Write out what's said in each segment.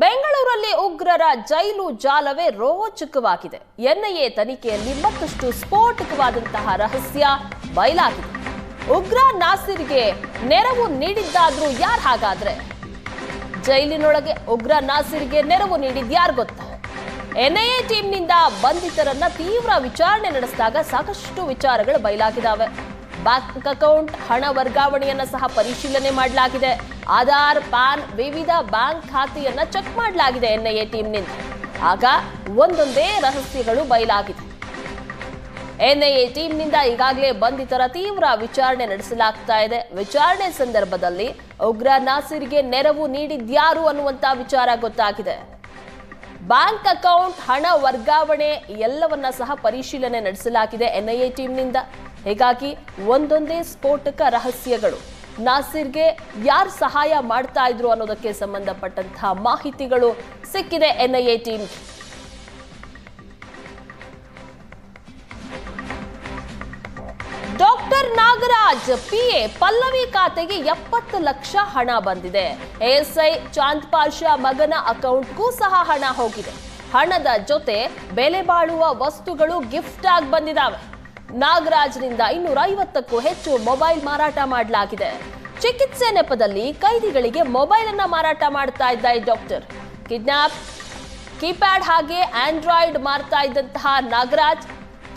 ಬೆಂಗಳೂರಲ್ಲಿ ಉಗ್ರರ ಜೈಲು ಜಾಲವೇ ರೋಚಕವಾಗಿದೆ. ಎನ್ಐಎ ತನಿಖೆಯಲ್ಲಿ ಮತ್ತಷ್ಟು ಸ್ಫೋಟಕವಾದಂತಹ ರಹಸ್ಯ ಬಯಲಾಗಿದೆ. ಉಗ್ರ ನಾಸಿರ್ಗೆ ನೆರವು ನೀಡಿದ್ದಾದ್ರೂ ಯಾರು? ಹಾಗಾದ್ರೆ ಜೈಲಿನೊಳಗೆ ಉಗ್ರ ನಾಸಿರ್ಗೆ ನೆರವು ನೀಡಿದ್ಯಾರು ಗೊತ್ತಾ? ಎನ್ಐಎ ಟೀಮ್ನಿಂದ ಬಂಧಿತರನ್ನ ತೀವ್ರ ವಿಚಾರಣೆ ನಡೆಸಿದಾಗ ಸಾಕಷ್ಟು ವಿಚಾರಗಳು ಬಯಲಾಗಿದ್ದಾವೆ. ಬ್ಯಾಂಕ್ ಅಕೌಂಟ್, ಹಣ ವರ್ಗಾವಣೆಯನ್ನ ಸಹ ಪರಿಶೀಲನೆ ಮಾಡಲಾಗಿದೆ. ಆಧಾರ್, ಪಾನ್, ವಿವಿಧ ಬ್ಯಾಂಕ್ ಖಾತೆಯನ್ನ ಚೆಕ್ ಮಾಡಲಾಗಿದೆ ಎನ್ಐಎ ಟೀಮ್ನಿಂದ. ಆಗ ಒಂದೊಂದೇ ರಹಸ್ಯಗಳು ಬಯಲಾಗಿದೆ. ಎನ್ಐಎ ಟೀಮ್ನಿಂದ ಈಗಾಗಲೇ ಬಂಧಿತರ ತೀವ್ರ ವಿಚಾರಣೆ ನಡೆಸಲಾಗ್ತಾ ಇದೆ. ವಿಚಾರಣೆ ಸಂದರ್ಭದಲ್ಲಿ ಉಗ್ರ ನಾಸಿರ್ಗೆ ನೆರವು ನೀಡಿದ್ಯಾರು ಅನ್ನುವಂತ ವಿಚಾರ ಗೊತ್ತಾಗಿದೆ. ಬ್ಯಾಂಕ್ ಅಕೌಂಟ್, ಹಣ ವರ್ಗಾವಣೆ ಎಲ್ಲವನ್ನ ಸಹ ಪರಿಶೀಲನೆ ನಡೆಸಲಾಗಿದೆ ಎನ್ಐಎ ಟೀಮ್ನಿಂದ. ಹೀಗಾಗಿ ಒಂದೊಂದೇ ಸ್ಫೋಟಕ ರಹಸ್ಯಗಳು. ನಾಸಿರ್ಗೆ ಯಾರು ಸಹಾಯ ಮಾಡ್ತಾ ಇದ್ರು ಅನ್ನೋದಕ್ಕೆ ಸಂಬಂಧಪಟ್ಟಂತಹ ಮಾಹಿತಿಗಳು ಸಿಕ್ಕಿದೆ NIA team. Doctor Nagaraj PA Pallavi ಖಾತೆಗೆ 70 ಲಕ್ಷ ಹಣ ಬಂದಿದೆ. ಎಎಸ್ಐ ಚಾಂದ್ ಪಾಷಾ ಮಗನ ಅಕೌಂಟ್ಗೂ ಸಹ ಹಣ ಹೋಗಿದೆ. ಹಣದ ಜೊತೆ ಬೆಲೆ ಬಾಳುವ ವಸ್ತುಗಳು ಗಿಫ್ಟ್ ಆಗಿ ಬಂದಿದ್ದಾವೆ. ನಾಗರಾಜ್ನಿಂದ 250ಕ್ಕೂ ಹೆಚ್ಚು ಮೊಬೈಲ್ ಮಾರಾಟ ಮಾಡಲಾಗಿದೆ. ಚಿಕಿತ್ಸೆ ನೆಪದಲ್ಲಿ ಕೈದಿಗಳಿಗೆ ಮೊಬೈಲ್ ಅನ್ನ ಮಾರಾಟ ಮಾಡ್ತಾ ಇದ್ದ ಈ ಡಾಕ್ಟರ್. ಕಿಡ್ನಾಪ್, ಕೀಪ್ಯಾಡ್ ಹಾಗೆ ಆಂಡ್ರಾಯ್ಡ್ ಮಾರ್ತಾ ಇದ್ದಂತಹ ನಾಗರಾಜ್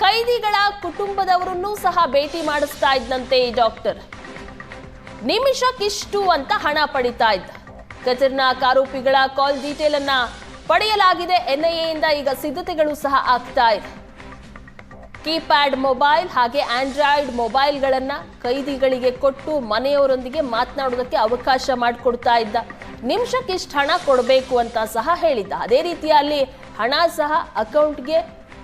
ಕೈದಿಗಳ ಕುಟುಂಬದವರನ್ನೂ ಸಹ ಭೇಟಿ ಮಾಡಿಸ್ತಾ ಇದ್ದಂತೆ ಈ ಡಾಕ್ಟರ್. ನಿಮಿಷಕ್ಕಿಷ್ಟು ಅಂತ ಹಣ ಪಡಿತಾ ಇದ್ದ. ಖತರ್ನಾಕ್ ಆರೋಪಿಗಳ ಕಾಲ್ ಡೀಟೇಲ್ ಅನ್ನ ಪಡೆಯಲಾಗಿದೆ ಎನ್ಐಎಯಿಂದ. ಈಗ ಸಿದ್ಧತೆಗಳು ಸಹ ಆಗ್ತಾ ಇದೆ. ಕೀಪ್ಯಾಡ್ ಮೊಬೈಲ್ ಹಾಗೆ ಆಂಡ್ರಾಯ್ಡ್ ಮೊಬೈಲ್ಗಳನ್ನ ಕೈದಿಗಳಿಗೆ ಕೊಟ್ಟು ಮನೆಯವರೊಂದಿಗೆ ಮಾತನಾಡೋದಕ್ಕೆ ಅವಕಾಶ ಮಾಡಿಕೊಡ್ತಾ ಇದ್ದ. ನಿಮಿಷಕ್ಕಿಷ್ಟು ಹಣ ಕೊಡಬೇಕು ಅಂತ ಸಹ ಹೇಳಿದ್ದ. ಅದೇ ರೀತಿಯಲ್ಲಿ ಹಣ ಸಹ ಅಕೌಂಟ್ಗೆ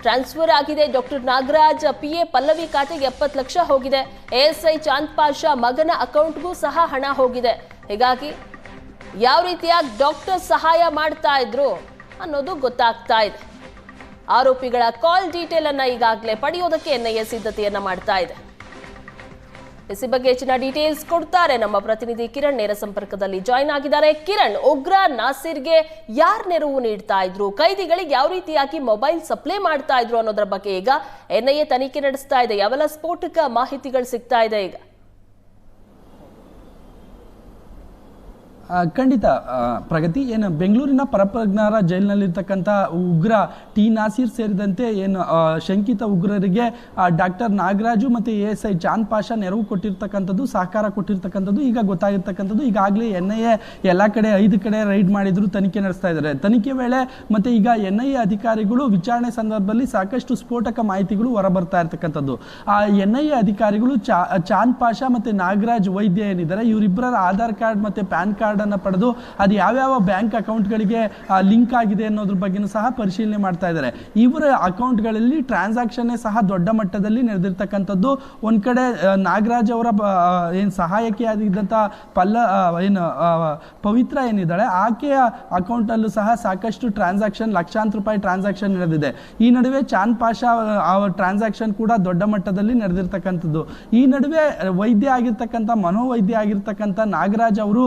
ಟ್ರಾನ್ಸ್ಫರ್ ಆಗಿದೆ. ಡಾಕ್ಟರ್ ನಾಗರಾಜ್ ಪಿಎ ಪಲ್ಲವಿ ಖಾತೆಗೆ 70 ಲಕ್ಷ ಹೋಗಿದೆ. ಎಎಸ್ಐ ಚಾಂದ್ ಪಾಷಾ ಮಗನ ಅಕೌಂಟ್ಗೂ ಸಹ ಹಣ ಹೋಗಿದೆ. ಹೀಗಾಗಿ ಯಾವ ರೀತಿಯಾಗಿ ಡಾಕ್ಟರ್ ಸಹಾಯ ಮಾಡ್ತಾ ಇದ್ರು ಅನ್ನೋದು ಗೊತ್ತಾಗ್ತಾ ಇದೆ. ಆರೋಪಿಗಳ ಕಾಲ್ ಡೀಟೇಲ್ ಅನ್ನ ಈಗಾಗಲೇ ಪಡೆಯೋದಕ್ಕೆ ಎನ್ಐಎ ಸಿದ್ಧತೆಯನ್ನ ಮಾಡ್ತಾ ಇದೆ. ಈ ಬಗ್ಗೆ ಹೆಚ್ಚಿನ ಡೀಟೇಲ್ಸ್ ಕೊಡ್ತಾರೆ ನಮ್ಮ ಪ್ರತಿನಿಧಿ ಕಿರಣ್. ನೇರ ಸಂಪರ್ಕದಲ್ಲಿ ಜಾಯಿನ್ ಆಗಿದ್ದಾರೆ. ಕಿರಣ್, ಉಗ್ರ ನಾಸಿರ್ಗೆ ಯಾರು ನೆರವು ನೀಡ್ತಾ ಇದ್ರು, ಕೈದಿಗಳಿಗೆ ಯಾವ ರೀತಿಯಾಗಿ ಮೊಬೈಲ್ ಸಪ್ಲೈ ಮಾಡ್ತಾ ಇದ್ರು ಅನ್ನೋದ್ರ ಬಗ್ಗೆ ಈಗ ಎನ್ಐಎ ತನಿಖೆ ನಡೆಸ್ತಾ ಇದೆ. ಯಾವೆಲ್ಲ ಸ್ಫೋಟಕ ಮಾಹಿತಿಗಳು ಸಿಗ್ತಾ ಇದೆ ಈಗ? ಖಂಡಿತ ಪ್ರಗತಿ. ಏನು ಬೆಂಗಳೂರಿನ ಪರಪ್ರಜ್ಞಾರ ಜೈಲಿನಲ್ಲಿರ್ತಕ್ಕಂಥ ಉಗ್ರ ಟಿ ನಾಸೀರ್ ಸೇರಿದಂತೆ ಏನು ಶಂಕಿತ ಉಗ್ರರಿಗೆ ಡಾಕ್ಟರ್ ನಾಗರಾಜು ಮತ್ತು ಎಎಸ್ಐ ಚಾಂದ್ ಪಾಷಾ ನೆರವು ಕೊಟ್ಟಿರ್ತಕ್ಕಂಥದ್ದು, ಸಹಕಾರ ಕೊಟ್ಟಿರ್ತಕ್ಕಂಥದ್ದು ಈಗ ಗೊತ್ತಾಗಿರ್ತಕ್ಕಂಥದ್ದು. ಈಗಾಗಲೇ ಎನ್ಐಎ ಎಲ್ಲ ಕಡೆ 5 ಕಡೆ ರೈಡ್ ಮಾಡಿದ್ರು, ತನಿಖೆ ನಡೆಸ್ತಾ ಇದ್ದಾರೆ. ತನಿಖೆ ವೇಳೆ ಮತ್ತು ಈಗ ಎನ್ಐಎ ಅಧಿಕಾರಿಗಳು ವಿಚಾರಣೆ ಸಂದರ್ಭದಲ್ಲಿ ಸಾಕಷ್ಟು ಸ್ಫೋಟಕ ಮಾಹಿತಿಗಳು ಹೊರಬರ್ತಾ ಇರ್ತಕ್ಕಂಥದ್ದು. ಆ ಎನ್ಐಎ ಅಧಿಕಾರಿಗಳು ಚಾಂದ್ ಪಾಷಾ ಮತ್ತು ನಾಗರಾಜ್ ವೈದ್ಯ ಏನಿದ್ದಾರೆ, ಇವರಿಬ್ಬರ ಆಧಾರ್ ಕಾರ್ಡ್ ಮತ್ತು ಪ್ಯಾನ್ ಕಾರ್ಡ್ ಅನ್ನು ಪಡೆದು ಅದು ಯಾವ್ಯಾವ ಬ್ಯಾಂಕ್ ಅಕೌಂಟ್ಗಳಿಗೆ ಲಿಂಕ್ ಆಗಿದೆ ಅನ್ನೋದ್ರ ಬಗ್ಗೆ ಸಹ ಪರಿಶೀಲನೆ ಮಾಡ್ತಾ ಇದ್ದಾರೆ. ಇವರ ಅಕೌಂಟ್ಗಳಲ್ಲಿ ಟ್ರಾನ್ಸಾಕ್ಷನ್ ಸಹ ದೊಡ್ಡ ಮಟ್ಟದಲ್ಲಿ ನಡೆದಿರ್ತಕ್ಕಂಥದ್ದು. ಒಂದ್ ಕಡೆ ನಾಗರಾಜ್ ಅವರ ಏನು ಸಹಾಯಕಿಯಾಗಿದ್ದಂಥ ಪವಿತ್ರ ಏನಿದ್ದಾಳೆ, ಆಕೆಯ ಅಕೌಂಟ್ ಅಲ್ಲೂ ಸಹ ಸಾಕಷ್ಟು ಟ್ರಾನ್ಸಾಕ್ಷನ್, ಲಕ್ಷಾಂತರ ರೂಪಾಯಿ ಟ್ರಾನ್ಸಾಕ್ಷನ್ ನಡೆದಿದೆ. ಈ ನಡುವೆ ಚಾಂದ್ ಪಾಷಾ ಟ್ರಾನ್ಸಾಕ್ಷನ್ ಕೂಡ ದೊಡ್ಡ ಮಟ್ಟದಲ್ಲಿ ನಡೆದಿರ್ತಕ್ಕಂಥದ್ದು. ಈ ನಡುವೆ ವೈದ್ಯ ಆಗಿರ್ತಕ್ಕಂಥ, ಮನೋವೈದ್ಯ ಆಗಿರ್ತಕ್ಕಂಥ ನಾಗರಾಜ್ ಅವರು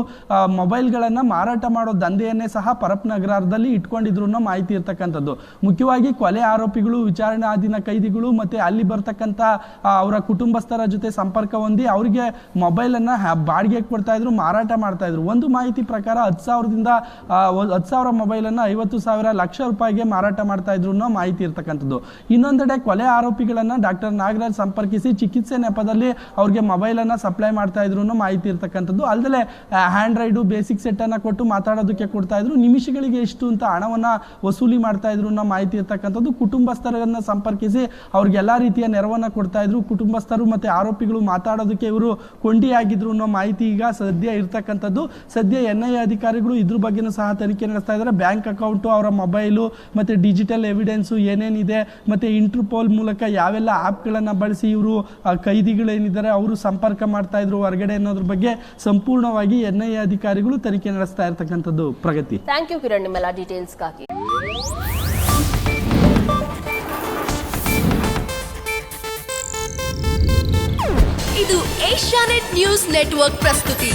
ಮೊಬೈಲ್ಗಳನ್ನು ಮಾರಾಟ ಮಾಡೋ ದಂಧೆಯನ್ನೇ ಸಹ ಪರಪ್ನಗರದಲ್ಲಿ ಇಟ್ಕೊಂಡಿದ್ರು ಅನ್ನೋ ಮಾಹಿತಿ ಇರ್ತಕ್ಕಂಥದ್ದು. ಮುಖ್ಯವಾಗಿ ಕೊಲೆ ಆರೋಪಿಗಳು, ವಿಚಾರಣಾಧೀನ ಕೈದಿಗಳು ಮತ್ತೆ ಅಲ್ಲಿ ಬರ್ತಕ್ಕಂಥ ಅವರ ಕುಟುಂಬಸ್ಥರ ಜೊತೆ ಸಂಪರ್ಕ ಹೊಂದಿ ಅವರಿಗೆ ಮೊಬೈಲ್ ಅನ್ನ ಬಾಡಿಗೆ ಕೊಡ್ತಾ ಇದ್ರು, ಮಾರಾಟ ಮಾಡ್ತಾ ಇದ್ರು. ಒಂದು ಮಾಹಿತಿ ಪ್ರಕಾರ 10,000 ಮೊಬೈಲ್ ಅನ್ನ 50,000 ಲಕ್ಷ ರೂಪಾಯಿಗೆ ಮಾರಾಟ ಮಾಡ್ತಾ ಇದ್ರು ಅನ್ನೋ ಮಾಹಿತಿ ಇರ್ತಕ್ಕಂಥದ್ದು. ಇನ್ನೊಂದೆಡೆ ಕೊಲೆ ಆರೋಪಿಗಳನ್ನ ಡಾಕ್ಟರ್ ನಾಗರಾಜ್ ಸಂಪರ್ಕಿಸಿ ಚಿಕಿತ್ಸೆ ನೆಪದಲ್ಲಿ ಅವ್ರಿಗೆ ಮೊಬೈಲ್ ಅನ್ನ ಸಪ್ಲೈ ಮಾಡ್ತಾ ಇದ್ರು ಅನ್ನೋ ಮಾಹಿತಿ ಇರ್ತಕ್ಕಂಥದ್ದು. ಅಲ್ಲದೆ ಆಂಡ್ರಾಯ್ಡ್ ಬೇಸಿಕ್ ಸೆಟ್ ಅನ್ನ ಕೊಟ್ಟು ಮಾತಾಡೋದಕ್ಕೆ ಕೊಡ್ತಾ ಇದ್ರು. ನಿಮಿಷಗಳಿಗೆ ಎಷ್ಟು ಅಂತ ಹಣವನ್ನ ವಸೂಲಿ ಮಾಡ್ತಾ ಇದ್ರು ಅನ್ನೋ ಮಾಹಿತಿ ಇರ್ತಕ್ಕಂಥದ್ದು. ಕುಟುಂಬಸ್ಥರನ್ನ ಸಂಪರ್ಕಿಸಿ ಅವ್ರಿಗೆ ಎಲ್ಲಾ ರೀತಿಯ ನೆರವನ್ನ ಕೊಡ್ತಾ ಇದ್ರು. ಕುಟುಂಬಸ್ಥರು ಮತ್ತೆ ಆರೋಪಿಗಳು ಮಾತಾಡೋದಕ್ಕೆ ಇವರು ಕೊಂಡಿಯಾಗಿದ್ರು ಅನ್ನೋ ಮಾಹಿತಿ ಈಗ ಸದ್ಯ ಇರ್ತಕ್ಕಂಥದ್ದು. ಸದ್ಯ ಎನ್ಐಎ ಅಧಿಕಾರಿಗಳು ಇದ್ರ ಬಗ್ಗೆನೂ ಸಹ ತನಿಖೆ ನಡೆಸ್ತಾ ಇದ್ದಾರೆ. ಬ್ಯಾಂಕ್ ಅಕೌಂಟು, ಅವರ ಮೊಬೈಲು ಮತ್ತೆ ಡಿಜಿಟಲ್ ಎವಿಡೆನ್ಸು ಏನೇನಿದೆ, ಮತ್ತೆ ಇಂಟರ್ಪೋಲ್ ಮೂಲಕ ಯಾವೆಲ್ಲ ಆ್ಯಪ್ಗಳನ್ನು ಬಳಸಿ ಇವರು ಕೈದಿಗಳೇನಿದ್ದಾರೆ ಅವರು ಸಂಪರ್ಕ ಮಾಡ್ತಾ ಇದ್ರು ಹೊರಗಡೆ ಅನ್ನೋದ್ರ ಬಗ್ಗೆ ಸಂಪೂರ್ಣವಾಗಿ ಎನ್ಐಎ ಅಧಿಕಾರಿಗಳು ತನಿಖೆ ನಡೆಸ್ತಾ ಇರತಕ್ಕಂಥದ್ದು. ಪ್ರಗತಿ. ಥ್ಯಾಂಕ್ ಯು ಕಿರಣ್, ನಿಮ್ಮೆಲ್ಲ ಡೀಟೇಲ್ಸ್ಗಾಗಿ. ಇದು ಏಷ್ಯಾನೆಟ್ ನ್ಯೂಸ್ ನೆಟ್ವರ್ಕ್ ಪ್ರಸ್ತುತಿ.